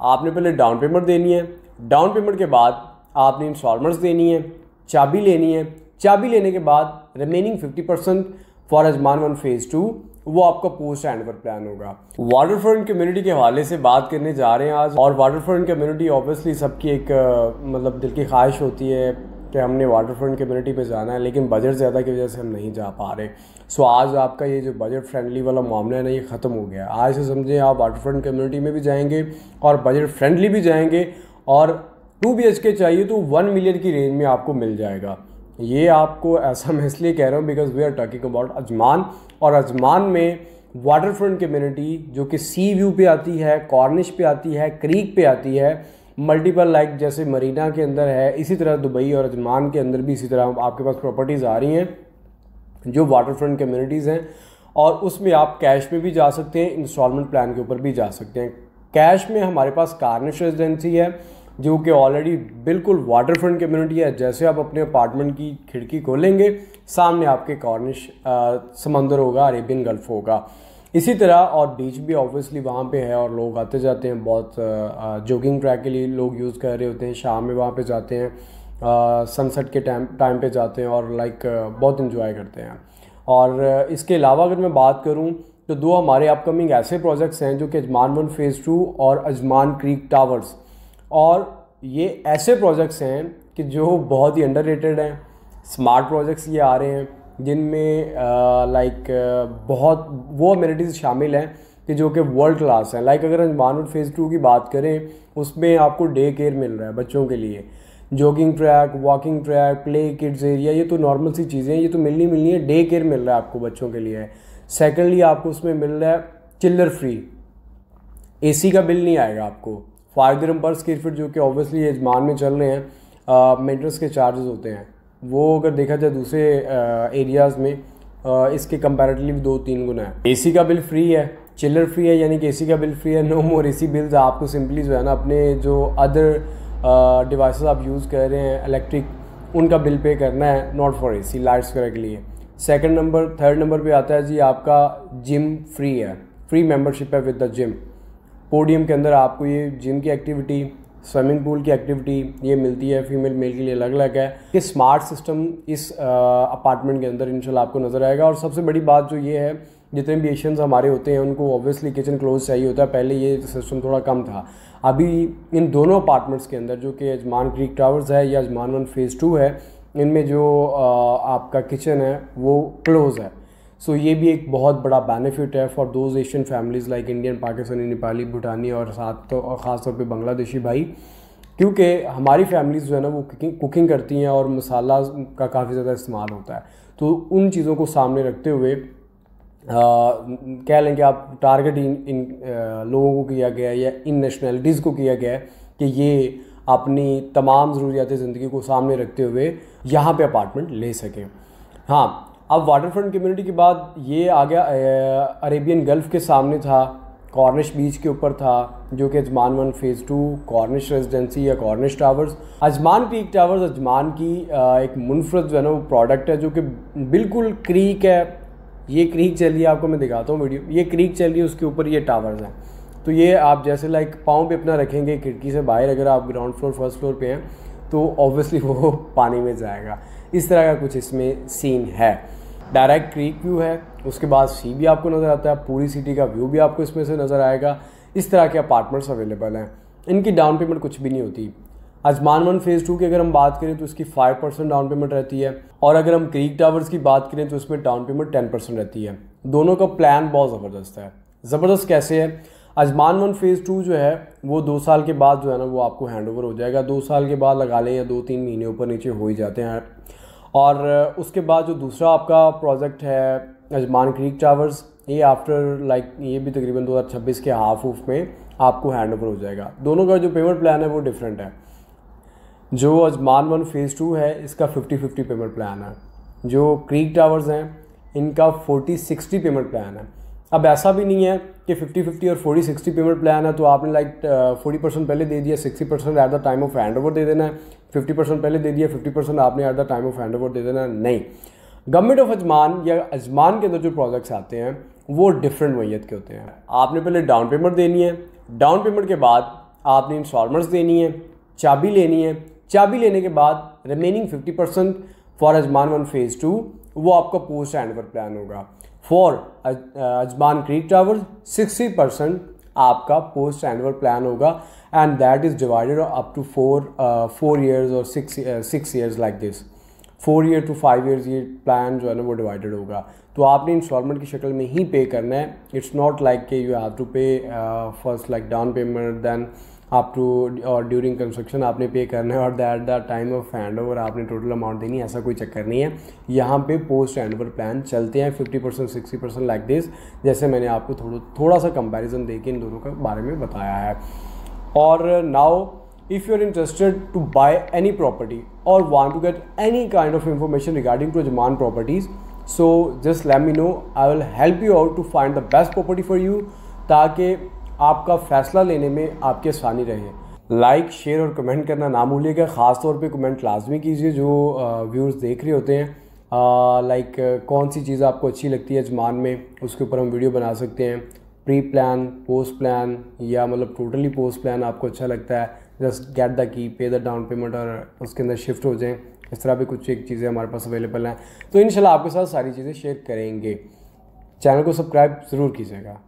आपने पहले down payment देनी है, डाउन पेमेंट के बाद आपने इंस्टॉलमेंट्स देनी है, चाबी लेनी है, चाबी लेने के बाद रिमेनिंग 50% फॉर अजमान 1 फेज़ 2 वो आपका पोस्ट हैंडओवर प्लान होगा। वाटर फ्रंट कम्युनिटी के हवाले से बात करने जा रहे हैं आज। और वाटर फ्रंट कम्युनिटी ऑब्वियसली सबकी एक मतलब दिल की ख्वाहिश होती है कि हमने वाटर फ्रंट कम्युनिटी पे जाना है, लेकिन बजट ज़्यादा की वजह से हम नहीं जा पा रहे। सो आज आपका ये जो बजट फ्रेंडली वाला मामला है ना, ये ख़त्म हो गया। आज से समझें आप वाटर फ्रंट कम्युनिटी में भी जाएंगे और बजट फ्रेंडली भी जाएंगे, और 2 BHK चाहिए तो 1 मिलियन की रेंज में आपको मिल जाएगा। ये आपको ऐसा मैं इसलिए कह रहा हूँ because we are talking about Ajman. और अजमान में वाटर फ्रंट कम्युनिटी जो कि सी व्यू पे आती है, कॉर्निश पे आती है, क्रीक पे आती है, मल्टीपल लाइक जैसे मरीना के अंदर है, इसी तरह दुबई और अजमान के अंदर भी इसी तरह आपके पास प्रॉपर्टीज़ आ रही हैं जो वाटर फ्रंट कम्युनिटीज़ हैं। और उसमें आप कैश में भी जा सकते हैं, इंस्टॉलमेंट प्लान के ऊपर भी जा सकते हैं। कैश में हमारे पास कार्निश रेजिडेंसी है जो कि ऑलरेडी बिल्कुल वाटर फ्रंट कम्युनिटी है। जैसे आप अपने अपार्टमेंट की खिड़की खोलेंगे सामने आपके कॉर्निश समंदर होगा, अरेबियन गल्फ होगा। इसी तरह और बीच भी ऑब्वियसली वहाँ पे है और लोग आते जाते हैं। बहुत जॉगिंग ट्रैक के लिए लोग यूज़ कर रहे होते हैं, शाम में वहाँ पे जाते हैं, सनसेट के टाइम पे जाते हैं और लाइक बहुत इन्जॉय करते हैं। और इसके अलावा अगर मैं बात करूँ तो 2 हमारे अपकमिंग ऐसे प्रोजेक्ट्स हैं जो कि अजमान 1 फेज़ 2 और अजमान क्रीक टावर्स। और ये ऐसे प्रोजेक्ट्स हैं कि जो बहुत ही अंडररेटेड हैं। स्मार्ट प्रोजेक्ट्स ये आ रहे हैं जिनमें लाइक बहुत वो अमेनिटीज़ शामिल हैं कि जो कि वर्ल्ड क्लास हैं। लाइक अगर अजमान 1 फेज़ 2 की बात करें, उसमें आपको डे केयर मिल रहा है बच्चों के लिए, jogging track, walking track, play kids area, ये तो नॉर्मल सी चीज़ें हैं, ये तो मिलनी है। डे केयर मिल रहा है आपको बच्चों के लिए। सेकेंडली आपको उसमें मिल रहा है चिल्लर फ्री, AC का बिल नहीं आएगा आपको। 5 दिरहम पर स्क्वायर फीट जो कि ऑब्वियसली अजमान में चल रहे हैं, मेंटेनेंस के चार्जेस होते हैं वो अगर देखा जाए दूसरे एरियाज़ में इसके कंपैरेटिवली 2-3 गुना है। AC का बिल फ्री है, चिल्लर फ्री है, यानी कि AC का बिल फ्री है। नो मोर AC बिल्स। आपको सिंपली जो है ना अपने जो अदर डिवाइसेस आप यूज़ कर रहे हैं इलेक्ट्रिक, उनका बिल पे करना है, नॉट फॉर AC, लाइट्स वगैरह के लिए। थर्ड नंबर पे आता है जी आपका जिम फ्री है, फ्री मेंबरशिप है विद द जिम। पोडियम के अंदर आपको ये जिम की एक्टिविटी, स्विमिंग पूल की एक्टिविटी ये मिलती है। फीमेल मेल के लिए अलग अलग है। ये स्मार्ट सिस्टम इस अपार्टमेंट के अंदर इंशाल्लाह आपको नज़र आएगा। और सबसे बड़ी बात जो ये है, जितने भी एशियंस हमारे होते हैं उनको ऑब्वियसली किचन क्लोज चाहिए होता है। पहले ये सिस्टम थोड़ा कम था। अभी इन दोनों अपार्टमेंट्स के अंदर जो कि अजमान क्रीक टावर्स है या अजमान 1 फेज़ 2 है, इनमें जो आपका किचन है वो क्लोज है। सो ये भी एक बहुत बड़ा बेनिफिट है for those Asian families like Indian, Pakistani, Nepali, Bhutani और साथ तो और ख़ास तौर पे बांग्लादेशी भाई, क्योंकि हमारी फैमिलीज़ जो है ना वो कुकिंग करती हैं और मसाला का काफ़ी ज़्यादा इस्तेमाल होता है। तो उन चीज़ों को सामने रखते हुए कह लें कि आप टारगेट इन लोगों को किया गया है या इन नेशनैलिटीज़ को किया गया है कि ये अपनी तमाम ज़रूरियात ज़िंदगी को सामने रखते हुए यहाँ पे अपार्टमेंट ले सकें। हाँ, अब वाटर फ्रंट कम्युनिटी के बाद ये आ गया अरेबियन गल्फ़ के सामने था, कॉर्निश बीच के ऊपर था जो कि अजमान 1 फेज़ 2 कॉर्निश रेजिडेंसी या Cornish towers. Ajman creek towers Ajman की एक मुनफरद जो है ना वो प्रोडक्ट है जो कि बिल्कुल क्रीक है। ये क्रीक चल रही है, आपको मैं दिखाता हूँ वीडियो, ये क्रीक चल रही है, उसके ऊपर ये टावर्स हैं। तो ये आप जैसे लाइक पाँव पे अपना रखेंगे खिड़की से बाहर, अगर आप ग्राउंड फ्लोर फर्स्ट फ्लोर पे हैं तो ऑब्वियसली वो पानी में जाएगा। इस तरह का कुछ इसमें सीन है। डायरेक्ट क्रीक व्यू है, उसके बाद सी भी आपको नज़र आता है, पूरी सिटी का व्यू भी आपको इसमें से नज़र आएगा। इस तरह के अपार्टमेंट्स अवेलेबल हैं। इनकी डाउन पेमेंट कुछ भी नहीं होती। अजमान 1 फेज़ 2 की अगर हम बात करें तो इसकी 5% डाउन पेमेंट रहती है, और अगर हम क्रीक टावर्स की बात करें तो इसमें डाउन पेमेंट 10% रहती है। दोनों का प्लान बहुत ज़बरदस्त है। ज़बरदस्त कैसे है? अजमान 1 फेज़ 2 जो है वो 2 साल के बाद जो है ना वो आपको हैंड ओवर हो जाएगा। 2 साल के बाद लगा लें या 2-3 महीने ऊपर नीचे हो ही जाते हैं। और उसके बाद जो दूसरा आपका प्रोजेक्ट है अजमान क्रीक टावर्स, ये आफ्टर लाइक ये भी तकरीबन 2026 के हाफ ऑफ में आपको हैंड ओवर हो जाएगा। दोनों का जो पेमेंट प्लान है वो डिफरेंट है। जो अजमान 1 फेज़ 2 है इसका 50-50 पेमेंट प्लान है। जो क्रीक टावर्स हैं इनका 40-60 पेमेंट प्लान है। अब ऐसा भी नहीं है कि 50-50 और 40-60 पेमेंट प्लान है तो आपने लाइक 40% पहले दे दिया, 60% at the time of hand over दे देना है, 50% पहले दे दिया, 50% आपने at the time of hand over दे देना है। नहीं, गवर्नमेंट ऑफ अजमान या अजमान के अंदर जो प्रोजेक्ट्स आते हैं वो डिफरेंट नोयत के होते हैं। आपने पहले डाउन पेमेंट देनी है, डाउन पेमेंट के बाद आपने इंस्टॉलमेंट्स देनी है, चाबी लेनी है। चाबी लेने के बाद रिमेनिंग 50% फॉर अजमान 1 फेज़ 2 वो आपका पोस्ट हैंडओवर प्लान होगा। फॉर अजमान क्रीक टावर्स 60% आपका पोस्ट हैंडओवर प्लान होगा and that is divided up to 4 years और 6 years like this. 4 year to 5 years ये प्लान जो है ना वो डिवाइडेड होगा। तो आपने इंस्टॉलमेंट की शक्ल में ही पे करना है। इट्स नॉट लाइक कि you have to pay first like down payment then up to और ड्यूरिंग कंस्ट्रक्शन आपने पे करना है और that the time of hand over आपने टोटल अमाउंट देनी है, ऐसा कोई चक्कर नहीं है। यहाँ पे पोस्ट हैंड ओवर प्लान चलते हैं 50% 60% लाइक दिस, जैसे मैंने आपको थोड़ा सा कंपैरिजन देके इन दोनों के बारे में बताया है। और now if you are interested to buy any property or want to get any kind of information regarding to Ajman properties, so just let me know. I will help you out to find the best property for you ताकि आपका फैसला लेने में आपकी आसानी रहे। Like share और comment करना ना भूलिएगा, ख़ास तौर पे कमेंट लाजमी कीजिए जो व्यूअर्स देख रहे होते हैं। लाइक कौन सी चीज़ आपको अच्छी लगती है अजमान में, उसके ऊपर हम वीडियो बना सकते हैं। प्री प्लान, पोस्ट प्लान या मतलब टोटली पोस्ट प्लान आपको अच्छा लगता है, जस्ट गेट द की, पे द डाउन पेमेंट और उसके अंदर शिफ्ट हो जाएं। इस तरह भी कुछ एक चीज़ें हमारे पास अवेलेबल हैं। तो इंशाल्लाह आपके साथ सारी चीज़ें शेयर करेंगे। चैनल को सब्सक्राइब ज़रूर कीजिएगा।